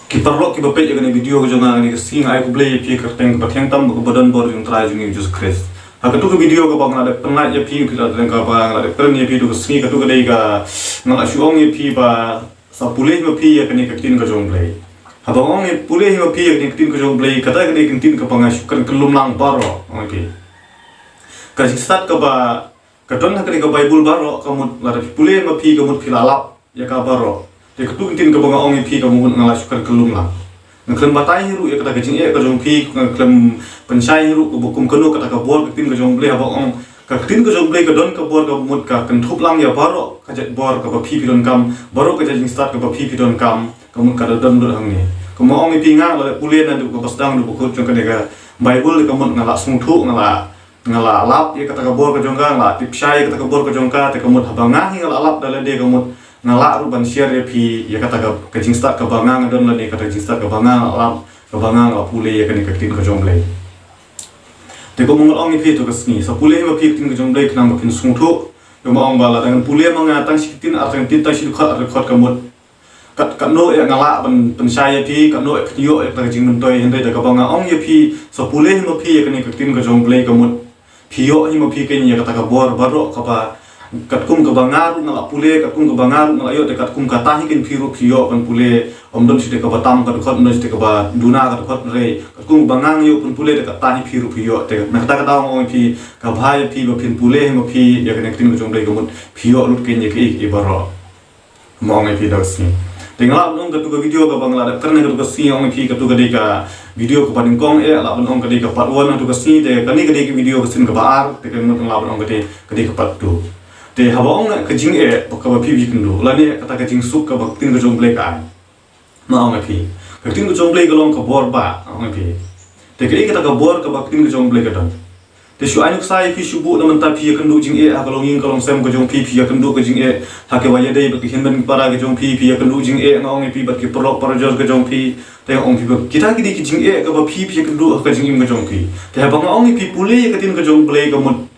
Kiparlo ki bape ya video ko jonga ni sing ai ko play pi kerteng patheng tam ko badan bor jung try jung Jesus Christ ha ka tu video ko bang ada pernah ya pi kita ada ka bang ada pernah ya pi tu sing ka tu ka dei ka ngala shuong ya pi ba sa puleh ma pi ya kani ka tin ka jong play ha ba ong ya puleh ma pi ya kani ka tin ka jong play kata ka dei kan tin ka panga syukan kelum lang baro okay ka start ka ba ka don ha ka Bible baro ka mut la puleh ma pi ka mut philalap ya ka baro te ketu tin ka banga ong pi ka mut ngala syukan kelum lang ngeklem batai hiru ya kata kecing ka jong pi ngeklem pensai hiru ko bukum kenu kata ka bor ka tin ka jong play ha ba ong ka tin ka jong play ka don ka bor ka mut ka kan thup lang ya baro ka jet bor ka ba pi don kam baro ka jing start ka ba pi don kam ka mut ka don don hang ni ko mo ong pi nga la pulen na du ka basdang du ko jong ka ne ka Bible ka mut ngala sung thu ngala lap ya kata ka bor ka jong ka ngala tipsai kata ka bor ka jong ka te ka mut habanga hi ngala lap dala de ka mut ngala ruban share ya pi ya kata ka jing start ka banga ngadon la de kata jing start ka banga lap ka banga ngala pule ya ka ni ka tin ka jong play te ko mongol ong pi to ka sni sa pule ma pi tin ka jong play kana ma pin sung thu yo ma ong bala tangan pule ma nga tang sikitin atang tin ta sil khat ka mut kat no ya ngala ban sai ya pi kat no yo ya ka jing nun toy hende ta ka banga ong ya pi sa pule ma pi ya ka ni ka tin ka jong play ka mut pi yo hi ma pi ka ni ya kata ka bor baro ka ba kat kum ka bangaru ngala pule kat kum ka bangaru ngala yo te kat kum ka tahi ken piru piyo kan pule om don site ka batam ka khot no site ka ba duna ka khot re kat kum bangang yo pun pule te ka tahi piru piyo te na kata ka ong pi ka bhai pi ba pin pule ma pi ya kan tin ka jong dai ka mut piyo lut ken ye ke baro mo ong pi da sni te ngala ong ka tu ka video ka bangla da karne ka tu ka si ong pi ka tu ka dei ka video ko paning kong la ong ka dei ka part 1 tu ka si te kani ka dei ka video ka sin ka baar te ka mut ngala ong ka dei ka part 2 te habang ka jing ka ba pi kendo la ne kata ka jing suk ka ba tin ka jong play ka ma ong pi ka tin ka jong play ka long ka bor ba ong pi te ka kata ka bor ka ba tin ka jong play ka don te shu ainuk sai pi shu bu na man ta pi kendo jing ha ka long yin ka long sem ka jong pi kendo ka jing ha ke wa ye dei ba ki hen ban para ka jong pi kendo jing ngong pi ba ki prolog para jos ka jong pi te ong pi ba kita ki di ki jing ka ba pi kendo ka jing ka jong pi te habang ong pi pule ka tin ka jong play ka mut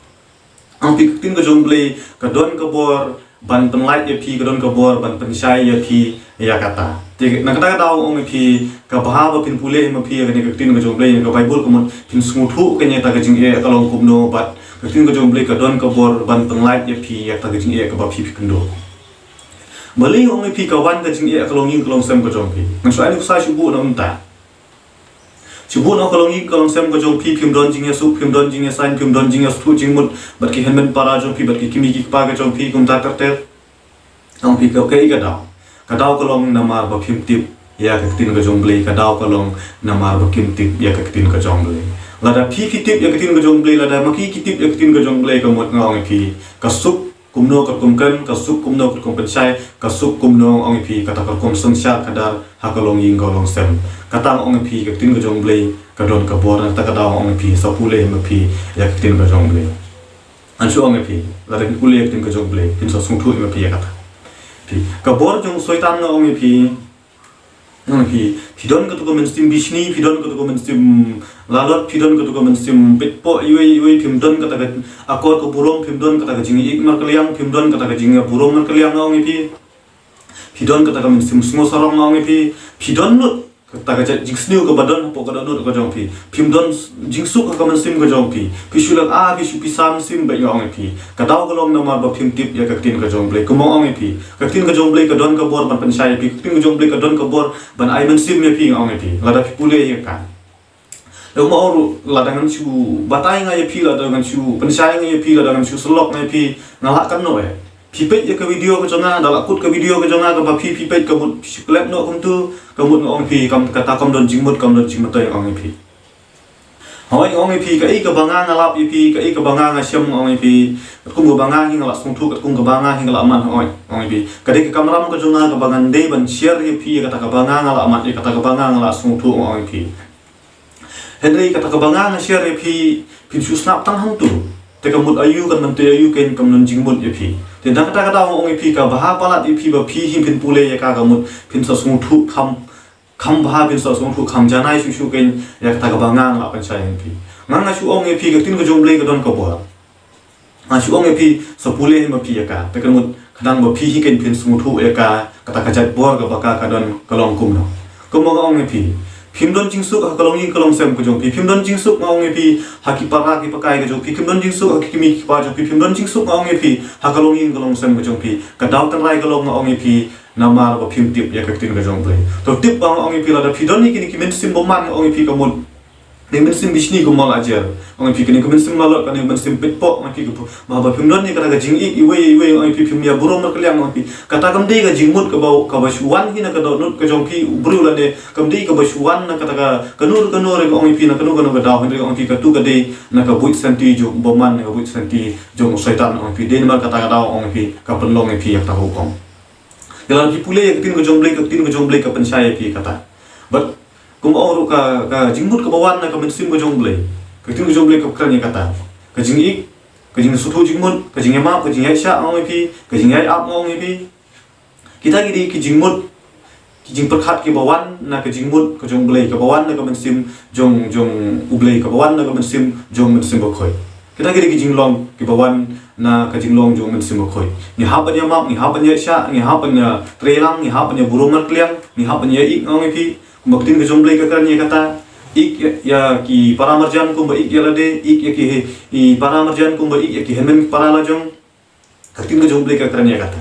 ang tin ka jong play ka don ka bor ban penlait ya pi ka don ka bor ban pensai ya pi ya kata te na kata daw ong pi ka bahaba pin pule ma pi ka ni ka tin ka jong play ka Bible ko mon pin smuthu ka nya ta ka jing ka long kumno bat ka tin ka jong play ka don ka bor ban penlait ya pi ya ta ka jing ka ba pi kendo bali ong pi ka wan ka jing ka long yin ka long sem ka jong pi nang sai ni sa shubu na unta Cibu no kalau ni kalau sem ko jong pi phim don jing ya su phim don jing ya sign phim don jing ya su jing mut bat ki henmen para jong pi bat ki kimi ki pa ka jong pi kum ta ter ong pi ka kai ka daw ko long namar ba phim tip ya ka tin ka jong blay ka daw ko long namar ba kim tip ya ka tin ka jong blay la da pi tip ya ka tin ka jong blay la da ma ki tip ya ka tin ka jong blay ka mot ngong pi ka sup kumno ka kumkan ka sup kumno ka kumpensai ka sup kumno ong pi ka ta ka kum sang sha ka dar ha ka long yin ko long sem kata ong pi ka tin ka jong blay ka don ka bor ta ka daw ong pi sa pule ma pi ya ka tin ka jong blay an su ong pi la da pule ka tin ka jong blay tin sa sung thu ma pi ya kata pi ka bor jong soitan nga ong pi don ka tu ko menstim bishni don ka tu ko menstim lalot don ka tu ko menstim petpo iwe phim don ka ta ka akor ko burong phim don ka ta ka jingi ik mar kaliang phim don ka ta ka jingi burong mar kaliang ong pi don ka ta ka menstim sngo sarong ong pi don lut ta ka jing sniu ka badon po ka don ka jong pi phim don jing su ka menstim ka jong pi shulang pi shu pi sam sim ba yong pi ka daw ka long na ma ba phim tip ya ka tin ka jong play ko mo ong pi ka tin ka jong play ka don ka bor ban pensai pi tin ka jong play ka don ka bor ban ai mensim ya pi ong pi la da pi pule ya kan lo mo ru la dengan chu batai nga ya pi la dengan chu pensai nga ya pi la dengan chu selok nga pi ngala kan no pipet ya ka video ka jonga dala kut ka video ka jonga ka ba pipet ka mut klep no kum tu ka mut ong pi kam kata kam don jing mut toy ong pi hoi ong pi ka ka banga ngalap pi ka banga nga syam ong pi kum ka banga hi ngala sung thu ka kum ka banga hi ngala man ong pi ka de ka kamram ka jonga ka bangan de ban share ya pi kata ka banga ngala amat kata ka banga ngala sung thu ong pi henry kata ka banga nga share ya pi su snap tang hang tu te ka mut ayu kan man te ayu ken kam non jing mut ya pi te da kata ka ong pi ka baha palat pi ba pi hi pin pule ya ka mut pin sa sung thu kham baha pin sa sung thu kham janai shu ken ya kata ka banga la pan sai pi ngang na shu ong pi ka tin ka jong blay ka don ka bo a shu ong pi sa pule ma pi ya ka te ka mut kadang ba pi hi ken pin sung thu ya ka kata ka jat bo ka ba ka don ka long kum no Kemong ong pi phimdon jingsuk hakalong yin kalong sem ko jong pi phimdon jingsuk ngong pi haki para ki pakai ko jong pi phimdon jingsuk haki mi ki pa jong pi phimdon jingsuk ngong pi hakalong yin kalong sem ko jong pi ka daw tan rai kalong ngong pi nama ba phim tip ya ka tin ko jong ple to tip bang ong pi la da phidon ni kini ki men sim bo man ong pi ka mod ni men sim bisni ko mal ajar ong pi kini ko men sim malot kan men sim pit po ong pi ko ma ba phimdon ni ka ga jing ik iwe ong pi phim ya burong mar kaliang ong pi kata kam dei ga jingmut ka ba shuan hi na ka do nut ka jong pi bru la de kam dei ka ba shuan na kata ka kanur ong pi na kanur ka daw hin ong pi ka tu ka dei na ka buit santi jo bo man ka buit santi jong syaitan ong pi den mar kata ka daw ong pi ka penlong pi ya ta hukum dalam ki pule ka tin ko jong blai ka pensai pi kata but kum oru ka jingmut ka bawan na ka mensim ko jong blai ka tin ko jong blai ka kranya kata ka jing ik ka jing sutu jingmut ka jing ma ka jing ya sha ong pi ka jing ya ap ong pi kita gidi ki jingmut ki jing perkhat ki bawan na ka jingmut ka jong blai ka bawan na ka mensim jong ublai ka bawan na ka mensim bo khoi kita gidi ki jinglong ki bawan na ka jinglong jong mensim bo khoi ni hapanya map ni hapanya sha ni hapanya trelang ni hapanya burumar kliang ni hapanya ik ong pi kumaktin ka jong blai ka kranya kata ik ya ki paramarjan ko ba ik ya lade ik ya ki paramarjan ko ba ik ya ki hemen para la jong katin ka jong blai ka kranya kata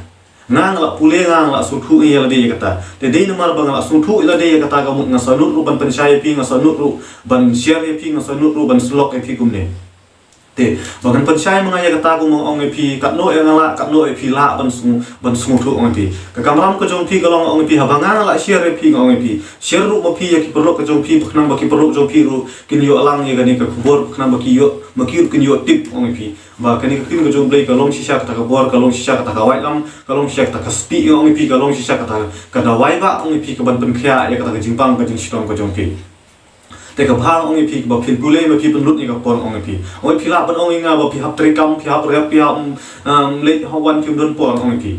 ngang la pule ngang la suthu ya lade ya kata te dei namar bang la suthu lade ya kata ka mut ngasanut ru ban pensai pi ngasanut ru ban share pi ngasanut ru ban slok pi kumne te bagan pensai mangaya kata ko mong ong pi katno ya ngala katno pi la ban sungu thu ong pi ka kamram ko jong pi kalong ong pi habanga la share pi ong pi share ru ma pi ya ki perlo ka jong pi khna ba ki perlo jong pi ru kin yo alang ya gani ka khubor khna ba ki yo makir kin yo tip ong pi ba kani ka tin ka jong blai ka long shisha ka ka bor ka long shisha ka ka wai lam ka long shisha ka ka spi ong pi ka long shisha ka ka da wai ba ong pi ka ban pen khya ya ka jingpang ka jing shitong ka jong pi te ka bhang ong pi ba phin pule ma pi pen lut ni ka pon ong pi la ban ong nga ba pi hap tri kam pi hap rep pi le hawan pi don pon ong pi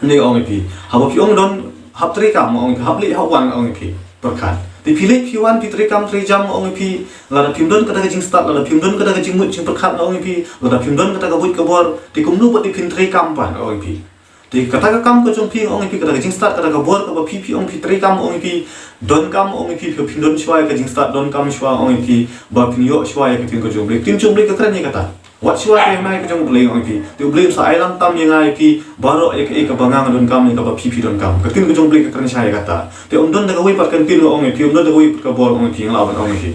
ni ong pi ha ba pi ong don hap tri kam ong hap le hawan ong pi perkhat te pi le pi wan pi tri kam tri jam ong pi la da pi don ka jing start la da pi don ka jing mut jing perkhat ong pi la da pi don ka buit ka bor te kum nu ba ti phin tri kam pa ong pi te kata ka kam ko jong pi ong pi ka jing start ka bor ka ba pi ong pi tri kam ong pi don kam ong pi phi don shwa ka jing start don kam shwa ong pi ba phi yo shwa ka tin ko jong blai tin jong blai ka kranya kata wat shwa ka mai ka jong blai ong pi te blai sa ailam tam yang ai pi baro ka bangang don kam ni ka ba phi don kam ka tin ko jong blai ka kranya shaya kata te don da ka wi pat kan tin ong pi don da ka wi ka bor ong pi nglawan ong pi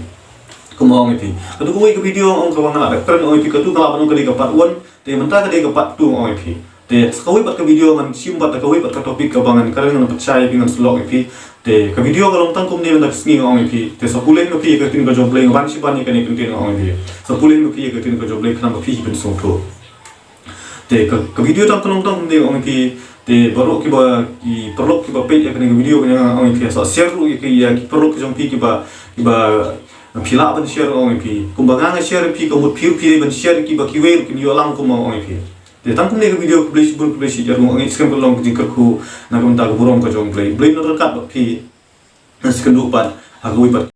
kumong pi ka tu ko wi ka video ong ka wanga ka kren ong pi ka tu ka lawan ong ka di ka pat won te menta ka di ka pat tu ong pi te skawi pat ka video man simbat ka wi pat ka topik ka bangan karang na percaya dengan slog pi te ka video ka long tang kum ni na sngi ong pi te sa puleng no pi ka tin ka job leng ban si ban ni ka ni tin ong pi sa puleng no pi ka tin ka job leng khna ba pi ben song tho te ka video tang long tang ni ong pi te baru ki ba ki perlu ki ba pe ya ka ni video ka ong pi sa share ru ki ya ki perlu ki jong pi ki ba phila ban share ong pi kumbangang share pi ka mut pi ban share ki ba ki we ki yo lang kum ong pi te tang kum ne video publish jar mo ngi skam long jing ku na kum ta burong ka jong play no kat pi na skendu pat ha wi pat